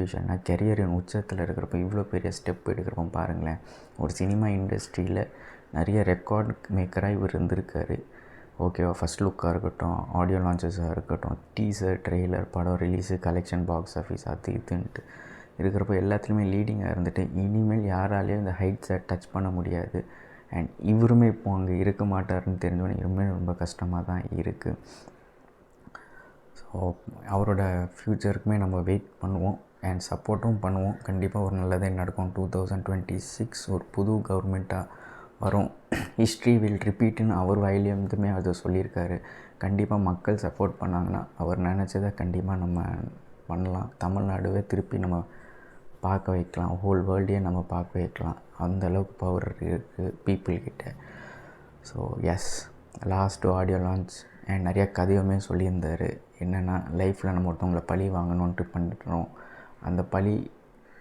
விஷயம்னா கெரியரின் உச்சத்தில் இருக்கிறப்ப இவ்வளோ பெரிய ஸ்டெப் எடுக்கிறப்போ பாருங்களேன். ஒரு சினிமா இண்டஸ்ட்ரியில் நிறைய ரெக்கார்ட் மேக்கராக இவர் இருந்திருக்காரு. ஓகேவா, ஃபஸ்ட் லுக்காக இருக்கட்டும், ஆடியோ லான்ச்சஸாக இருக்கட்டும், டீசர், ட்ரெய்லர், படம் ரிலீஸு, கலெக்ஷன், பாக்ஸ் ஆஃபீஸ், அது இதுன்ட்டு இருக்கிறப்போ எல்லாத்துலேயுமே லீடிங்காக இருந்துட்டு இனிமேல் யாராலையும் இந்த ஹைட்ஸை டச் பண்ண முடியாது. அண்ட் இவருமே இப்போ அங்கே இருக்க மாட்டாருன்னு தெரிஞ்சோன்னே இனிமே ரொம்ப கஷ்டமாக தான் இருக்குது. ஸோ அவரோட ஃப்யூச்சருக்குமே நம்ம வெயிட் பண்ணுவோம் அண்ட் சப்போர்ட்டும் பண்ணுவோம். கண்டிப்பாக ஒரு நல்லதே நடக்கும். 2026 ஒரு புது கவர்மெண்ட்டாக வரும். ஹிஸ்ட்ரி வில் ரிப்பீட்டுன்னு அவர் வாயிலேருந்துமே அதை சொல்லியிருக்காரு. கண்டிப்பாக மக்கள் சப்போர்ட் பண்ணாங்கன்னா அவர் நினச்சதை கண்டிப்பாக நம்ம பண்ணலாம். தமிழ்நாடுவே திருப்பி நம்ம பார்க்க வைக்கலாம். ஹோல் வேர்ல்டையே நம்ம பார்க்க வைக்கலாம். அந்தளவுக்கு பவர் இருக்குது பீப்புள்கிட்ட. So yes, last audio launch and நிறையா கதையுமே சொல்லியிருந்தார். என்னென்னா லைஃப்பில் நம்ம ஒருத்தவங்களை பழி வாங்கணுன்ட்டு பண்ணிட்டோம். அந்த பழி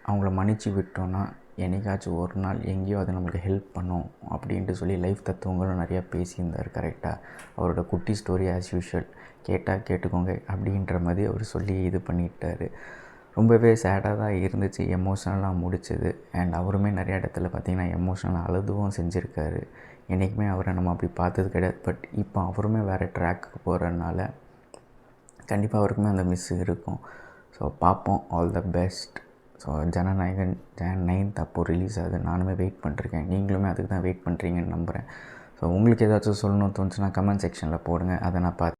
அவங்கள மன்னிச்சு விட்டோன்னா என்னைக்காச்சும் ஒரு நாள் எங்கேயோ அது நம்மளுக்கு ஹெல்ப் பண்ணும் அப்படின்ட்டு சொல்லி லைஃப் தத்துவங்களும் நிறையா பேசியிருந்தார். கரெக்டாக அவரோட குட்டி ஸ்டோரி ஆஸ் யூஷுவல் கேட்டால் கேட்டுக்கோங்க அப்படின்ற மாதிரி அவர் சொல்லி இது பண்ணிட்டார். ரொம்பவே சேடாக தான் இருந்துச்சு, எமோஷ்னலாக முடிச்சது. அண்ட் அவருமே நிறையா இடத்துல பார்த்திங்கன்னா எமோஷ்னலாக அழுதுவும் செஞ்சுருக்காரு. என்றைக்குமே அவரை நம்ம அப்படி பார்த்தது கிடையாது. பட் இப்போ அவருமே வேறு ட்ராக்கு போகிறதுனால கண்டிப்பாக அவருக்குமே அந்த மிஸ் இருக்கும். ஸோ பார்ப்போம். All the best. So Jananayagan Jan 9th அப்போது ரிலீஸ் ஆகுது. நானுமே வெயிட் பண்ணிருக்கேன். நீங்களுமே அதுக்கு தான் வெயிட் பண்ணுறீங்கன்னு நம்புகிறேன். ஸோ உங்களுக்கு ஏதாச்சும் சொல்லணும்னு தோணுச்சுன்னா கமெண்ட் செக்ஷனில் போடுங்க. அதை நான் பார்த்து